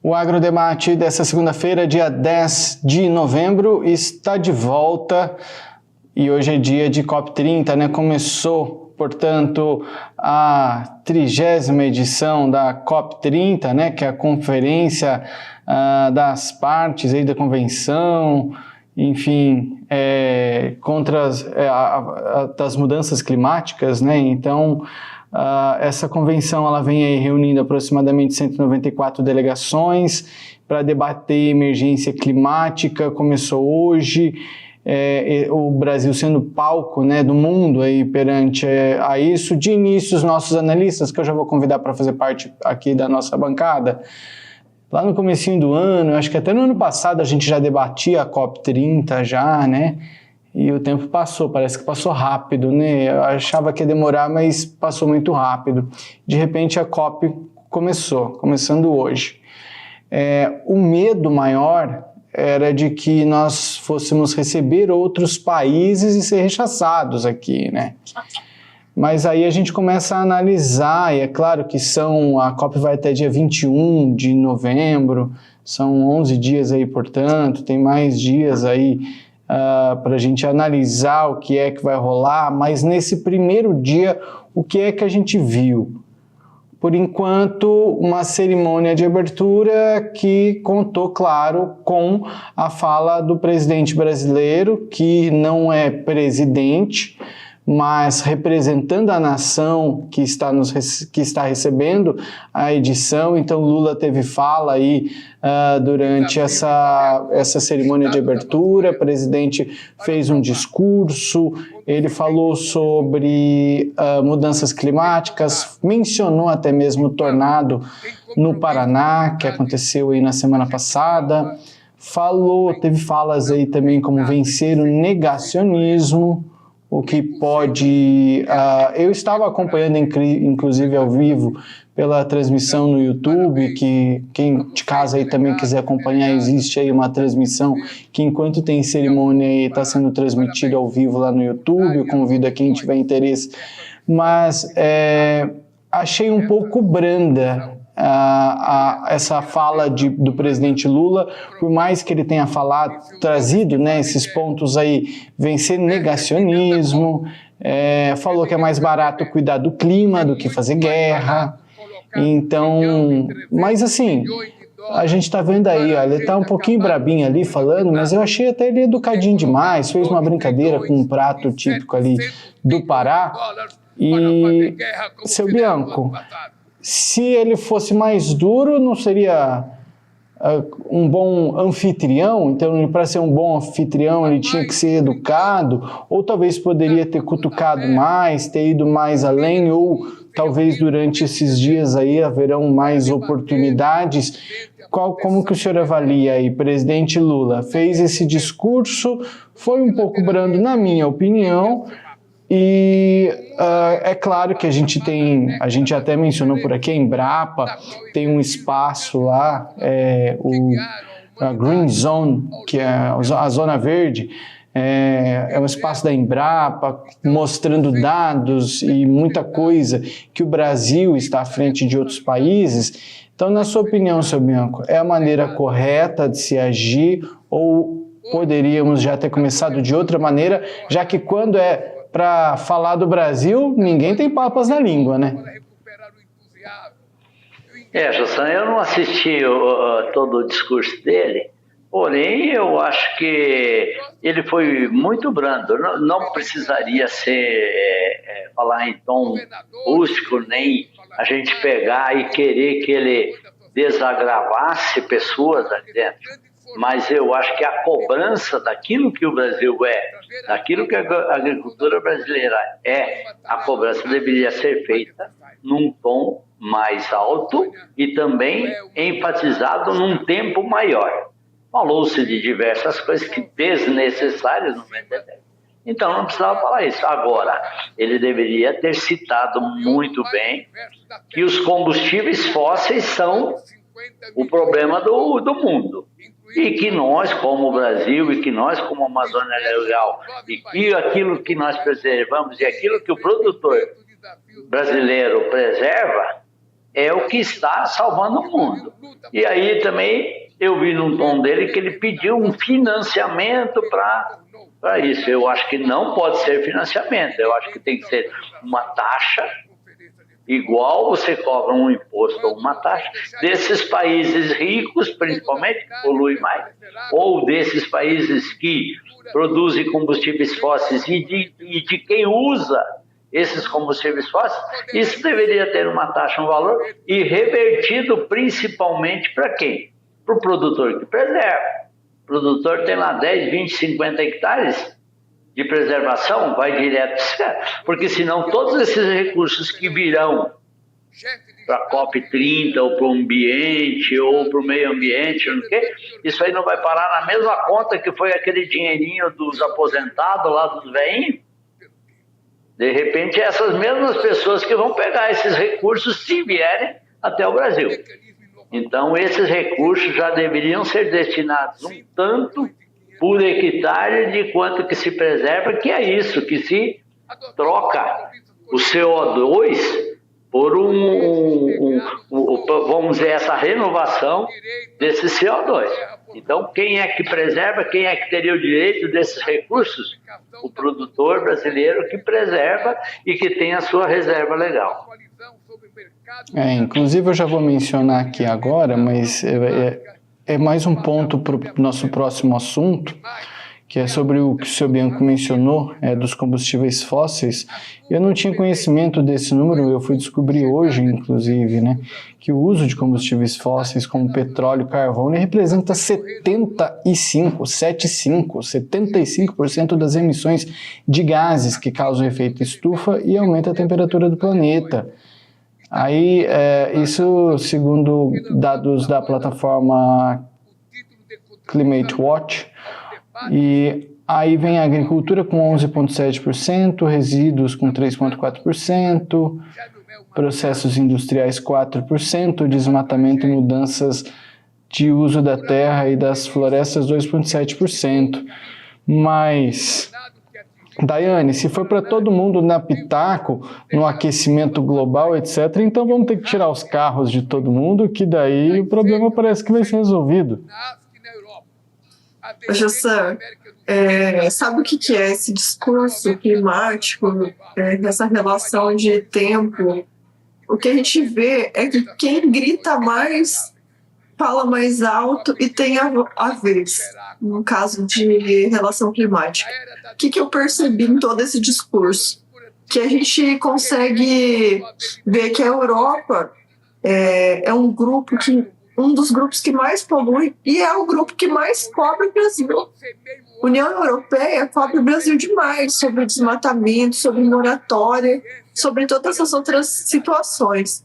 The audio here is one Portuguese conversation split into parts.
O Agrodebate dessa segunda-feira, dia 10 de novembro, está de volta e hoje é dia de COP30, né? Começou, portanto, a 30ª edição da COP30, né? Que é a conferência das partes aí da convenção, enfim, contra das mudanças climáticas, né? Então, essa convenção ela vem aí reunindo aproximadamente 194 delegações para debater emergência climática. Começou hoje, o Brasil sendo palco, né, do mundo aí perante a isso. De início, os nossos analistas, que eu já vou convidar para fazer parte aqui da nossa bancada, lá no comecinho do ano, acho que até no ano passado a gente já debatia a COP30 já, né? E o tempo passou, parece que passou rápido, né? Eu achava que ia demorar, mas passou muito rápido. De repente a COP começando hoje. O medo maior era de que nós fôssemos receber outros países e ser rechaçados aqui, né? Mas aí a gente começa a analisar, e é claro que a COP vai até dia 21 de novembro, são 11 dias aí, portanto, tem mais dias aí para a gente analisar o que é que vai rolar, mas nesse primeiro dia, o que é que a gente viu? Por enquanto, uma cerimônia de abertura que contou, claro, com a fala do presidente brasileiro, que não é presidente, mas representando a nação que está recebendo a edição. Então Lula teve fala aí durante essa cerimônia de abertura. O presidente fez um discurso, ele falou sobre mudanças climáticas, mencionou até mesmo o tornado no Paraná, que aconteceu aí na semana passada. Teve falas aí também como vencer o negacionismo, o que pode... eu estava acompanhando, inclusive, ao vivo, pela transmissão no YouTube, que quem de casa aí também quiser acompanhar, existe aí uma transmissão que, enquanto tem cerimônia, está sendo transmitida ao vivo lá no YouTube. Eu convido a quem tiver interesse. Mas achei um pouco branda essa fala do presidente Lula, por mais que ele tenha trazido, né, esses pontos aí, vencer negacionismo, falou que é mais barato cuidar do clima do que fazer guerra. Então, mas assim, a gente tá vendo aí, olha, ele tá um pouquinho brabinho ali falando, mas eu achei até ele educadinho demais, fez uma brincadeira com um prato típico ali do Pará. E, seu Bianco, se ele fosse mais duro, não seria um bom anfitrião? Então, para ser um bom anfitrião, ele tinha que ser educado, ou talvez poderia ter cutucado mais, ter ido mais além, ou talvez durante esses dias aí haverão mais oportunidades. Como que o senhor avalia aí? Presidente Lula fez esse discurso, foi um pouco brando, na minha opinião. E é claro que a gente até mencionou por aqui, a Embrapa tem um espaço lá, a Green Zone, que é a Zona Verde, é um espaço da Embrapa, mostrando dados e muita coisa que o Brasil está à frente de outros países. Então, na sua opinião, seu Bianco, é a maneira correta de se agir, ou poderíamos já ter começado de outra maneira, já que quando para falar do Brasil, ninguém tem papas na língua, né? Jussan, eu não assisti todo o discurso dele, porém eu acho que ele foi muito brando. Não precisaria falar em tom rústico, nem a gente pegar e querer que ele desagravasse pessoas ali dentro. Mas eu acho que a cobrança daquilo que o Brasil daquilo que a agricultura brasileira a cobrança deveria ser feita num tom mais alto e também enfatizado num tempo maior. Falou-se de diversas coisas desnecessárias no meu entender. Então não precisava falar isso. Agora, ele deveria ter citado muito bem que os combustíveis fósseis são o problema do mundo. E que nós, como Brasil, e que nós, como Amazônia Legal, e que aquilo que nós preservamos e aquilo que o produtor brasileiro preserva, é o que está salvando o mundo. E aí também eu vi num tom dele que ele pediu um financiamento para isso. Eu acho que não pode ser financiamento, eu acho que tem que ser uma taxa, igual você cobra um imposto ou uma taxa, desses países ricos, principalmente, que poluem mais, ou desses países que produzem combustíveis fósseis e de quem usa esses combustíveis fósseis, isso deveria ter uma taxa, um valor, e revertido principalmente para quem? Para o produtor que preserva. O produtor tem lá 10, 20, 50 hectares de preservação, vai direto, porque senão todos esses recursos que virão para a COP30 ou para o ambiente ou para o meio ambiente, não quê, isso aí não vai parar na mesma conta que foi aquele dinheirinho dos aposentados lá, dos velhinhos. De repente, essas mesmas pessoas que vão pegar esses recursos se vierem até o Brasil. Então, esses recursos já deveriam ser destinados um tanto por hectare de quanto que se preserva, que é isso, que se troca o CO2 por vamos dizer, essa renovação desse CO2. Então, quem é que preserva, quem é que teria o direito desses recursos? O produtor brasileiro que preserva e que tem a sua reserva legal. Inclusive eu já vou mencionar aqui agora, mas é mais um ponto para o nosso próximo assunto, que é sobre o que o senhor Bianco mencionou, dos combustíveis fósseis. Eu não tinha conhecimento desse número, eu fui descobrir hoje, inclusive, né, que o uso de combustíveis fósseis como petróleo e carvão representa 75% das emissões de gases que causam efeito estufa e aumenta a temperatura do planeta. Aí, isso segundo dados da plataforma Climate Watch, e aí vem a agricultura com 11,7%, resíduos com 3,4%, processos industriais 4%, desmatamento e mudanças de uso da terra e das florestas 2,7%. Mas, Daiane, se for para todo mundo na pitaco, no aquecimento global, etc., então vamos ter que tirar os carros de todo mundo, que daí o problema parece que vai ser resolvido. Jussan, sabe o que é esse discurso climático, essa relação de tempo? O que a gente vê é que quem grita mais, fala mais alto e tem a vez, no caso de relação climática. O que eu percebi em todo esse discurso? Que a gente consegue ver que a Europa é um dos grupos que mais polui e é o grupo que mais cobre o Brasil. A União Europeia cobre o Brasil demais sobre desmatamento, sobre moratória, sobre todas essas outras situações.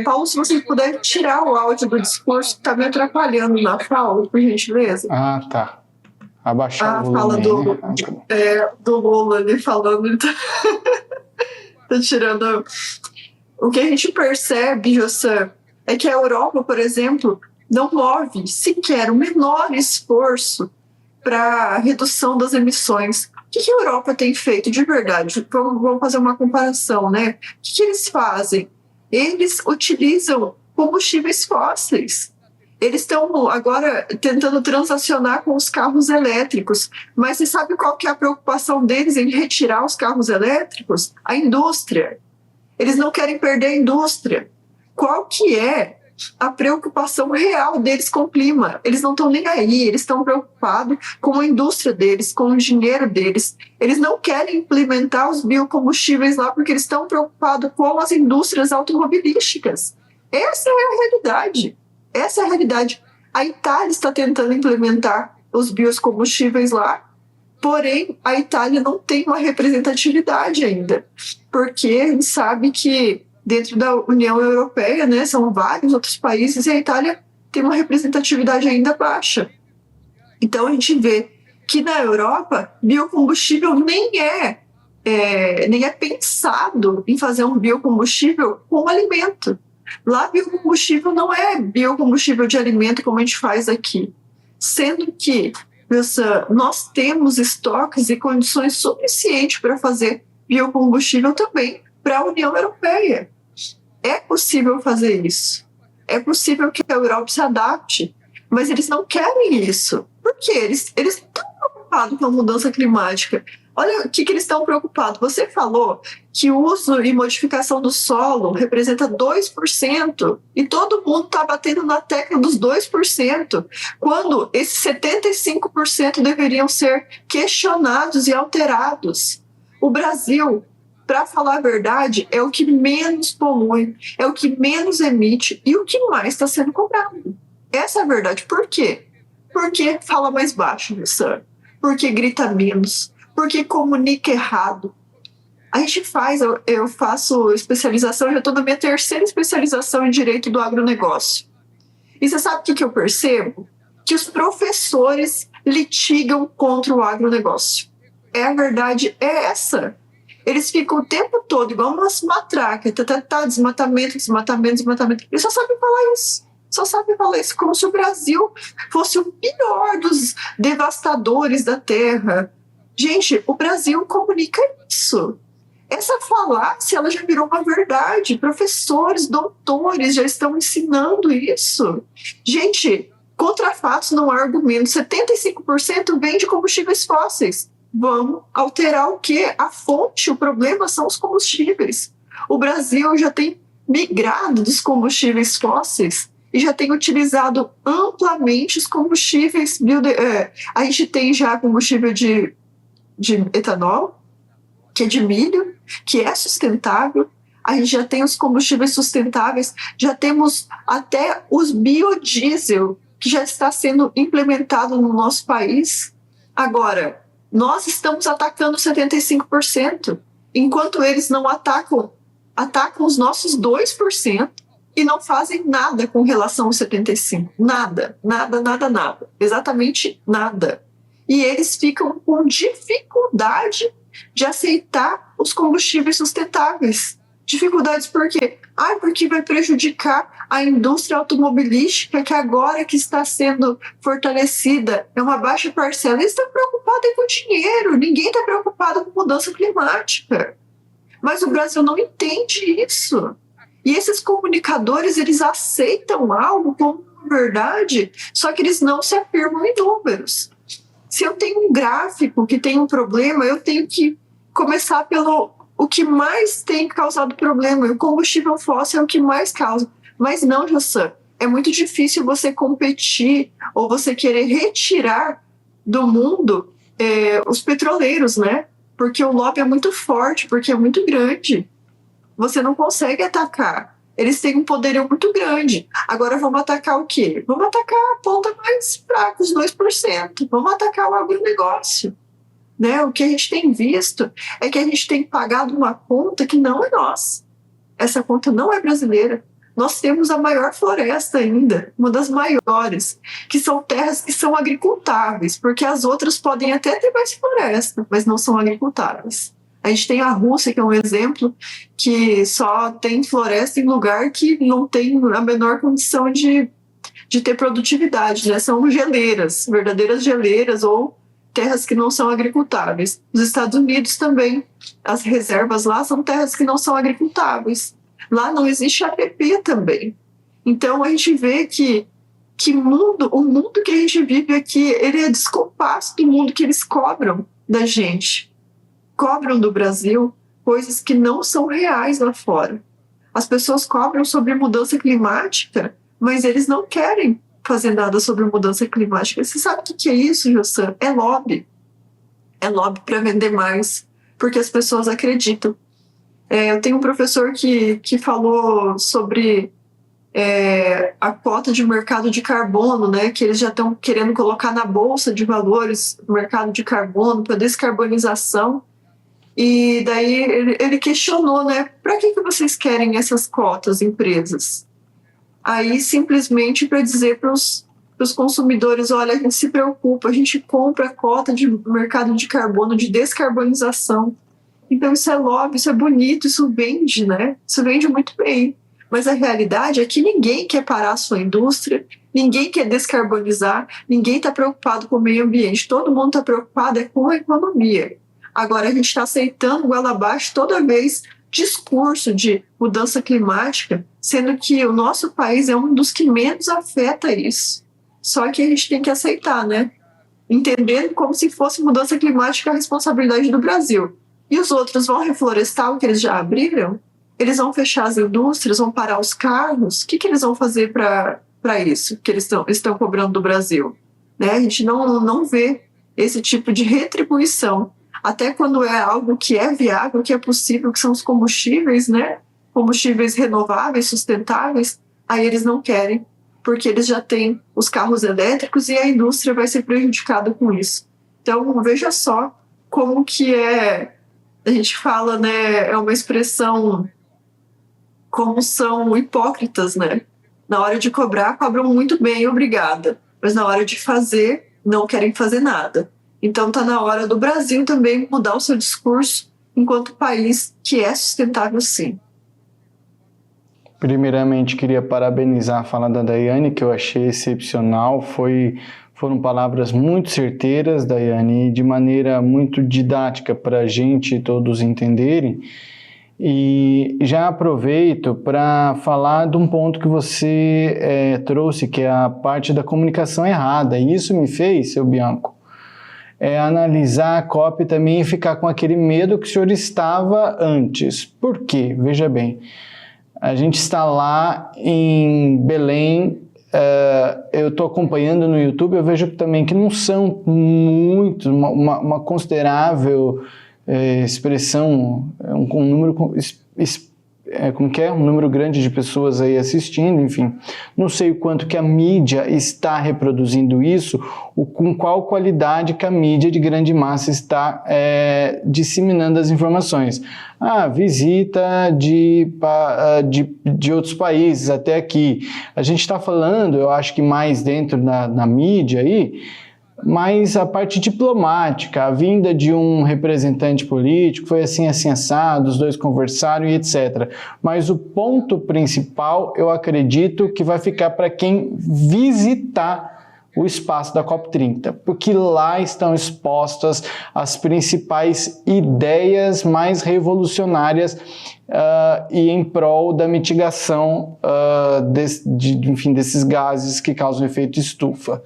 Paulo, se você puder tirar o áudio do discurso que está me atrapalhando na fala, por gentileza. Ah, tá. Abaixar o volume. A fala do Lula ali falando. Tá tirando. O que a gente percebe, Jussan, é que a Europa, por exemplo, não move sequer o menor esforço para a redução das emissões. O que a Europa tem feito de verdade? Vamos fazer uma comparação, né? O que eles fazem? Eles utilizam combustíveis fósseis. Eles estão agora tentando transacionar com os carros elétricos. Mas você sabe qual que é a preocupação deles em retirar os carros elétricos? A indústria. Eles não querem perder a indústria. Qual que é a preocupação real deles com o clima? Eles não estão nem aí, eles estão preocupados com a indústria deles, com o dinheiro deles. Eles não querem implementar os biocombustíveis lá porque eles estão preocupados com as indústrias automobilísticas. Essa é a realidade. Essa é a realidade. A Itália está tentando implementar os biocombustíveis lá, porém a Itália não tem uma representatividade ainda, porque a gente sabe que dentro da União Europeia, né, são vários outros países e a Itália tem uma representatividade ainda baixa. Então a gente vê que na Europa biocombustível nem é pensado em fazer um biocombustível com alimento. Lá biocombustível não é biocombustível de alimento como a gente faz aqui, sendo que nós temos estoques e condições suficientes para fazer biocombustível também para a União Europeia. É possível fazer isso. É possível que a Europa se adapte, mas eles não querem isso. Por quê? Eles não estão preocupados com a mudança climática. Olha o que eles estão preocupados. Você falou que o uso e modificação do solo representa 2%, e todo mundo está batendo na tecla dos 2%, quando esses 75% deveriam ser questionados e alterados. O Brasil, para falar a verdade, é o que menos polui, é o que menos emite e o que mais está sendo cobrado. Essa é a verdade. Por quê? Porque fala mais baixo, Sam. Porque grita menos. Porque comunica errado. A gente eu faço especialização, eu já estou na minha 3ª especialização em Direito do Agronegócio. E você sabe o que eu percebo? Que os professores litigam contra o agronegócio. A verdade é essa. Eles ficam o tempo todo igual umas matracas, desmatamento. Eles só sabem falar isso. Só sabem falar isso, como se o Brasil fosse o pior dos devastadores da terra. Gente, o Brasil comunica isso. Essa falácia, ela já virou uma verdade. Professores, doutores já estão ensinando isso. Gente, contra fatos não há argumento. 75% vem de combustíveis fósseis. Vamos alterar o quê? A fonte, o problema são os combustíveis. O Brasil já tem migrado dos combustíveis fósseis e já tem utilizado amplamente os combustíveis. A gente tem já combustível de etanol, que é de milho, que é sustentável. A gente já tem os combustíveis sustentáveis, já temos até os biodiesel, que já está sendo implementado no nosso país. Agora, nós estamos atacando 75%, enquanto eles não atacam os nossos 2% e não fazem nada com relação aos 75%. Nada. Exatamente nada. E eles ficam com dificuldade de aceitar os combustíveis sustentáveis. Dificuldades por quê? Porque vai prejudicar a indústria automobilística, que agora que está sendo fortalecida, é uma baixa parcela. Eles estão preocupados com dinheiro, ninguém está preocupado com mudança climática. Mas o Brasil não entende isso. E esses comunicadores, eles aceitam algo como verdade, só que eles não se afirmam em números. Se eu tenho um gráfico que tem um problema, eu tenho que começar pelo o que mais tem causado problema. E o combustível fóssil é o que mais causa. Mas não, Jossan, é muito difícil você competir ou você querer retirar do mundo os petroleiros, né? Porque o lobby é muito forte, porque é muito grande. Você não consegue atacar. Eles têm um poderio muito grande. Agora vamos atacar o quê? Vamos atacar a ponta mais fraca, os 2%. Vamos atacar o agronegócio. Né? O que a gente tem visto é que a gente tem pagado uma conta que não é nossa. Essa conta não é brasileira. Nós temos a maior floresta ainda, uma das maiores, que são terras que são agricultáveis, porque as outras podem até ter mais floresta, mas não são agricultáveis. A gente tem a Rússia, que é um exemplo, que só tem floresta em lugar que não tem a menor condição de ter produtividade, né? São geleiras, verdadeiras geleiras ou terras que não são agricultáveis. Nos Estados Unidos também, as reservas lá são terras que não são agricultáveis. Lá não existe APP também. Então a gente vê que o mundo que a gente vive aqui, ele é descompasso do mundo que eles cobram da gente. Cobram do Brasil coisas que não são reais lá fora. As pessoas cobram sobre mudança climática, mas eles não querem fazer nada sobre mudança climática. Você sabe o que é isso, Jossan? É lobby. É lobby para vender mais, porque as pessoas acreditam. Eu tenho um professor que falou sobre a cota de mercado de carbono, né, que eles já estão querendo colocar na bolsa de valores o mercado de carbono para descarbonização. E daí ele questionou, né, para que vocês querem essas cotas, empresas? Aí simplesmente para dizer para os consumidores, olha, a gente se preocupa, a gente compra a cota de mercado de carbono, de descarbonização. Então isso é lobby, isso é bonito, isso vende, né? Isso vende muito bem. Mas a realidade é que ninguém quer parar a sua indústria, ninguém quer descarbonizar, ninguém está preocupado com o meio ambiente, todo mundo está preocupado com a economia. Agora a gente está aceitando goela abaixo toda vez discurso de mudança climática, sendo que o nosso país é um dos que menos afeta isso. Só que a gente tem que aceitar, né? Entendendo como se fosse mudança climática a responsabilidade do Brasil. E os outros vão reflorestar o que eles já abriram? Eles vão fechar as indústrias, vão parar os carros? O que eles vão fazer para isso que eles estão cobrando do Brasil? Né? A gente não vê esse tipo de retribuição. Até quando é algo que é viável, que é possível, que são os combustíveis, né? Combustíveis renováveis, sustentáveis, aí eles não querem, porque eles já têm os carros elétricos e a indústria vai ser prejudicada com isso. Então, veja só como que a gente fala, né, é uma expressão, como são hipócritas, né? Na hora de cobrar, cobram muito bem, obrigada. Mas na hora de fazer, não querem fazer nada. Então está na hora do Brasil também mudar o seu discurso enquanto país que é sustentável, sim. Primeiramente, queria parabenizar a fala da Daiane, que eu achei excepcional. Foram palavras muito certeiras, Daiane, e de maneira muito didática para a gente todos entenderem. E já aproveito para falar de um ponto que você trouxe, que é a parte da comunicação errada. E isso me fez, seu Bianco, analisar a COP também e ficar com aquele medo que o senhor estava antes. Por quê? Veja bem, a gente está lá em Belém, eu estou acompanhando no YouTube, eu vejo também que não são muitos, uma considerável expressão, um número, como que é? Um número grande de pessoas aí assistindo, enfim. Não sei o quanto que a mídia está reproduzindo isso, com qual qualidade que a mídia de grande massa está disseminando as informações. Visita de outros países até aqui. A gente está falando, eu acho que mais dentro na mídia aí, mas a parte diplomática, a vinda de um representante político foi assim assado, os dois conversaram e etc. Mas o ponto principal, eu acredito que vai ficar para quem visitar o espaço da COP30, porque lá estão expostas as principais ideias mais revolucionárias e em prol da mitigação desses gases que causam efeito estufa.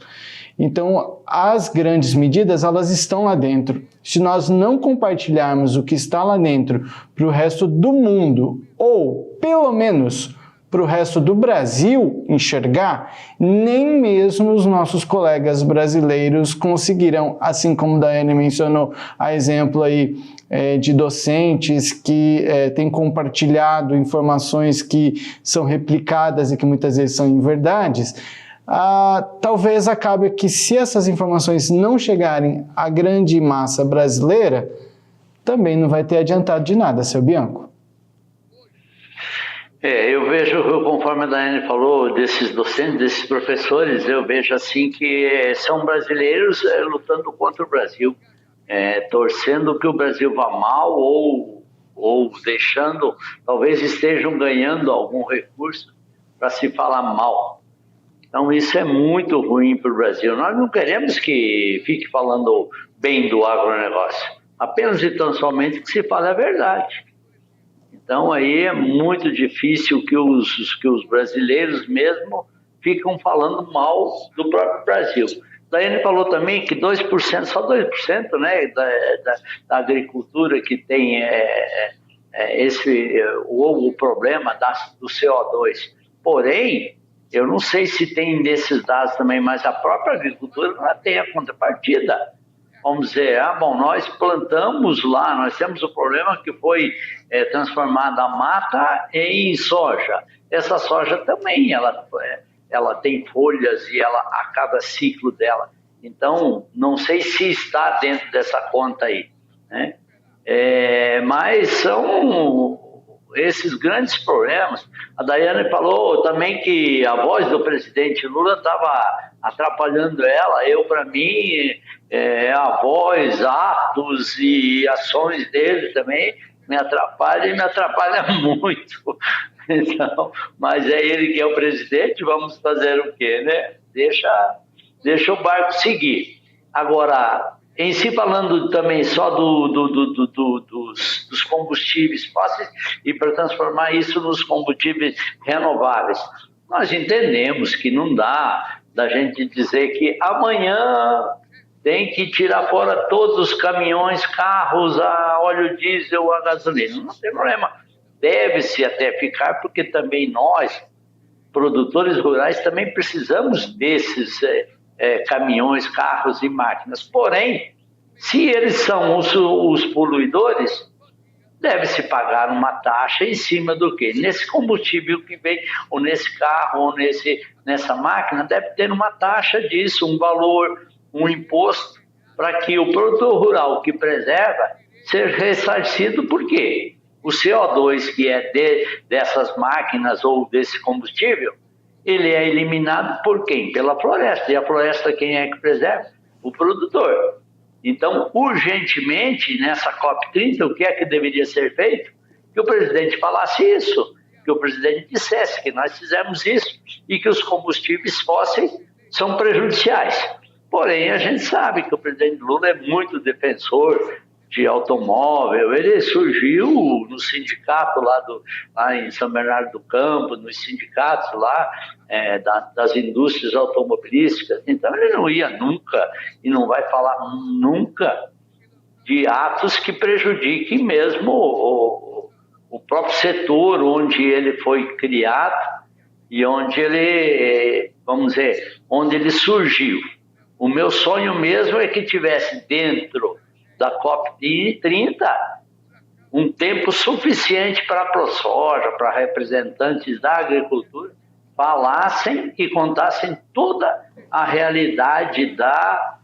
Então, as grandes medidas, elas estão lá dentro. Se nós não compartilharmos o que está lá dentro para o resto do mundo, ou pelo menos para o resto do Brasil enxergar, nem mesmo os nossos colegas brasileiros conseguirão, assim como a Daiane mencionou, a exemplo aí de docentes que têm compartilhado informações que são replicadas e que muitas vezes são inverdades. Talvez acabe que, se essas informações não chegarem à grande massa brasileira, também não vai ter adiantado de nada, seu Bianco. Eu vejo, conforme a Daiane falou, desses docentes, desses professores, eu vejo assim que são brasileiros lutando contra o Brasil, torcendo que o Brasil vá mal ou deixando, talvez estejam ganhando algum recurso para se falar mal. Então, isso é muito ruim para o Brasil. Nós não queremos que fique falando bem do agronegócio, apenas e tão somente que se fale a verdade. Então, aí é muito difícil que os brasileiros mesmo ficam falando mal do próprio Brasil. Daiane falou também que 2%, só 2%, né, da agricultura que tem o problema do CO2. Porém, eu não sei se tem nesses dados também, mas a própria agricultura ela tem a contrapartida. Vamos dizer, nós plantamos lá, nós temos o problema que foi transformada a mata em soja. Essa soja também, ela tem folhas e a cada ciclo dela. Então, não sei se está dentro dessa conta aí, né? Mas são esses grandes problemas. A Daiane falou também que a voz do presidente Lula estava atrapalhando ela. Para mim, a voz, atos e ações dele também me atrapalha e me atrapalha muito. Então, mas é ele que é o presidente, vamos fazer o quê, né? Deixa o barco seguir. Agora, em si falando também só dos combustíveis fósseis e para transformar isso nos combustíveis renováveis. Nós entendemos que não dá da gente dizer que amanhã tem que tirar fora todos os caminhões, carros a óleo diesel, a gasolina. Não tem problema. Deve-se até ficar, porque também nós, produtores rurais, também precisamos desses caminhões, carros e máquinas. Porém, se eles são os poluidores, deve-se pagar uma taxa em cima do quê? Nesse combustível que vem, ou nesse carro, ou nessa máquina, deve ter uma taxa disso, um valor, um imposto, para que o produtor rural que preserva seja ressarcido. Por quê? O CO2 que é dessas máquinas ou desse combustível, ele é eliminado por quem? Pela floresta. E a floresta quem é que preserva? O produtor. Então, urgentemente, nessa COP30, o que é que deveria ser feito? Que o presidente falasse isso, que o presidente dissesse que nós fizemos isso e que os combustíveis fósseis são prejudiciais. Porém, a gente sabe que o presidente Lula é muito defensor de automóvel. Ele surgiu no sindicato lá em São Bernardo do Campo, nos sindicatos lá das indústrias automobilísticas. Então, ele não ia nunca e não vai falar nunca de atos que prejudiquem mesmo o próprio setor onde ele foi criado e onde ele, vamos dizer, onde ele surgiu. O meu sonho mesmo é que tivesse dentro da COP30 um tempo suficiente para a ProSoja, para representantes da agricultura, falassem e contassem toda a realidade da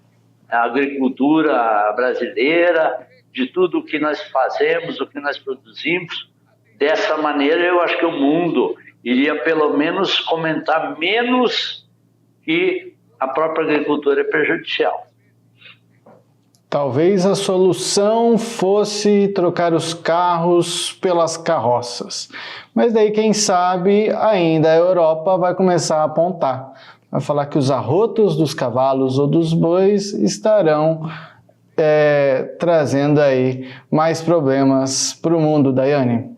agricultura brasileira, de tudo o que nós fazemos, o que nós produzimos. Dessa maneira, eu acho que o mundo iria pelo menos comentar menos que a própria agricultura é prejudicial. Talvez a solução fosse trocar os carros pelas carroças. Mas daí, quem sabe, ainda a Europa vai começar a apontar. Vai falar que os arrotos dos cavalos ou dos bois estarão trazendo aí mais problemas para o mundo, Daiane.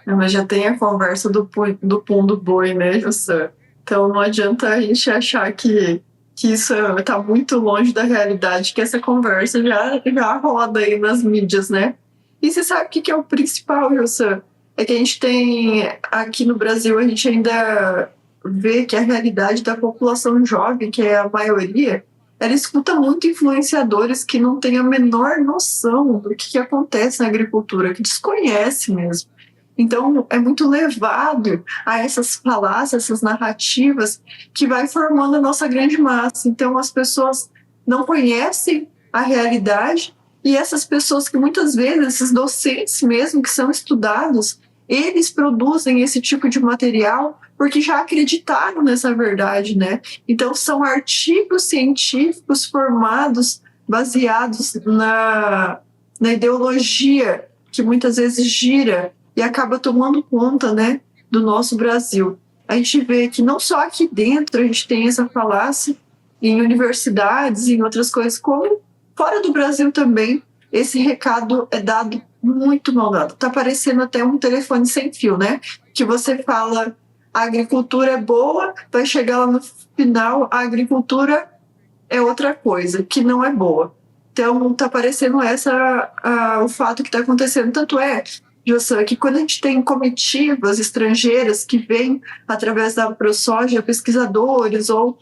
Mas já tem a conversa do pum do boi, né, José? Então não adianta a gente achar que isso está muito longe da realidade, que essa conversa já roda aí nas mídias, né? E você sabe o que é o principal, José? É que a gente tem, aqui no Brasil, a gente ainda vê que a realidade da população jovem, que é a maioria, ela escuta muito influenciadores que não têm a menor noção do que acontece na agricultura, que desconhece mesmo. Então, é muito levado a essas falácias, essas narrativas que vai formando a nossa grande massa. Então, as pessoas não conhecem a realidade e essas pessoas que muitas vezes, esses docentes mesmo que são estudados, eles produzem esse tipo de material porque já acreditaram nessa verdade, né? Então, são artigos científicos formados, baseados na ideologia que muitas vezes gira e acaba tomando conta, né, do nosso Brasil. A gente vê que não só aqui dentro a gente tem essa falácia, em universidades, em outras coisas, como fora do Brasil também, esse recado é dado muito mal dado. Está parecendo até um telefone sem fio, né? Que você fala, a agricultura é boa, vai chegar lá no final, a agricultura é outra coisa, que não é boa. Então, está parecendo o fato que está acontecendo. Tanto é, José, que quando a gente tem comitivas estrangeiras que vêm através da ProSoja, pesquisadores ou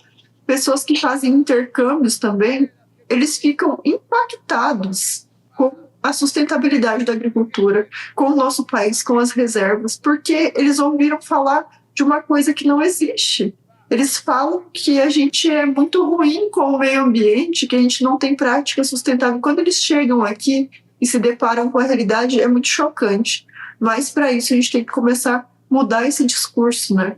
pessoas que fazem intercâmbios também, eles ficam impactados com a sustentabilidade da agricultura, com o nosso país, com as reservas, porque eles ouviram falar de uma coisa que não existe. Eles falam que a gente é muito ruim com o meio ambiente, que a gente não tem prática sustentável. Quando eles chegam aqui e se deparam com a realidade, é muito chocante. Mas, para isso, a gente tem que começar a mudar esse discurso, né?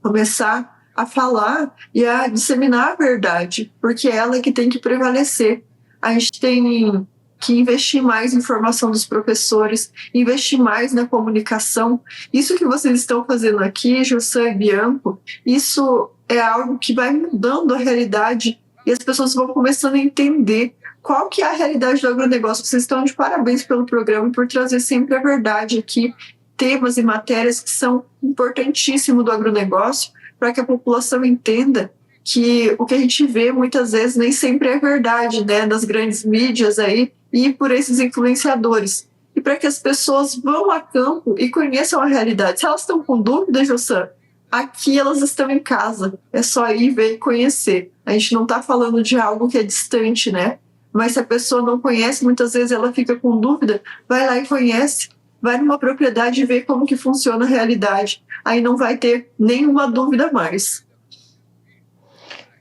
Começar a falar e a disseminar a verdade, porque é ela que tem que prevalecer. A gente tem que investir mais em formação dos professores, investir mais na comunicação. Isso que vocês estão fazendo aqui, José e Bianco, isso é algo que vai mudando a realidade e as pessoas vão começando a entender qual que é a realidade do agronegócio. Vocês estão de parabéns pelo programa e por trazer sempre a verdade aqui, temas e matérias que são importantíssimos do agronegócio, para que a população entenda que o que a gente vê muitas vezes nem sempre é verdade, né, nas grandes mídias aí e por esses influenciadores. E para que as pessoas vão a campo e conheçam a realidade. Se elas estão com dúvida, Jossan, aqui elas estão em casa. É só ir ver e conhecer. A gente não está falando de algo que é distante, né? Mas se a pessoa não conhece, muitas vezes ela fica com dúvida, vai lá e conhece. Vai numa propriedade e vê como que funciona a realidade. Aí não vai ter nenhuma dúvida mais.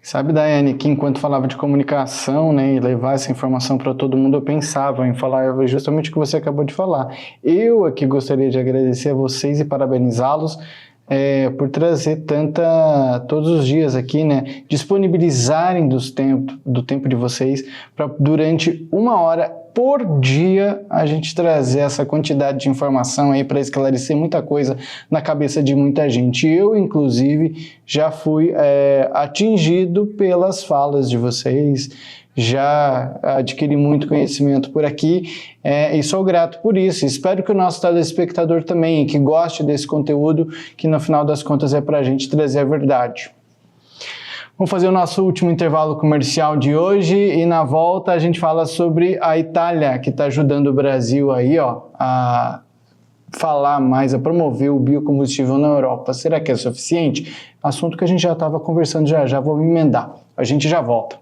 Sabe, Daiane, que enquanto falava de comunicação, né, e levar essa informação para todo mundo, eu pensava em falar justamente o que você acabou de falar. Eu aqui gostaria de agradecer a vocês e parabenizá-los por trazer todos os dias aqui, né, disponibilizarem do tempo de vocês para durante 1 hora por dia a gente trazer essa quantidade de informação aí para esclarecer muita coisa na cabeça de muita gente. Eu, inclusive, já fui atingido pelas falas de vocês, já adquiri muito conhecimento por aqui e sou grato por isso. Espero que o nosso telespectador também, que goste desse conteúdo, que no final das contas é para a gente trazer a verdade. Vamos fazer o nosso último intervalo comercial de hoje e na volta a gente fala sobre a Itália, que está ajudando o Brasil aí, ó, a falar mais, a promover o biocombustível na Europa. Será que é suficiente? Assunto que a gente já estava conversando, já vou me emendar. A gente já volta.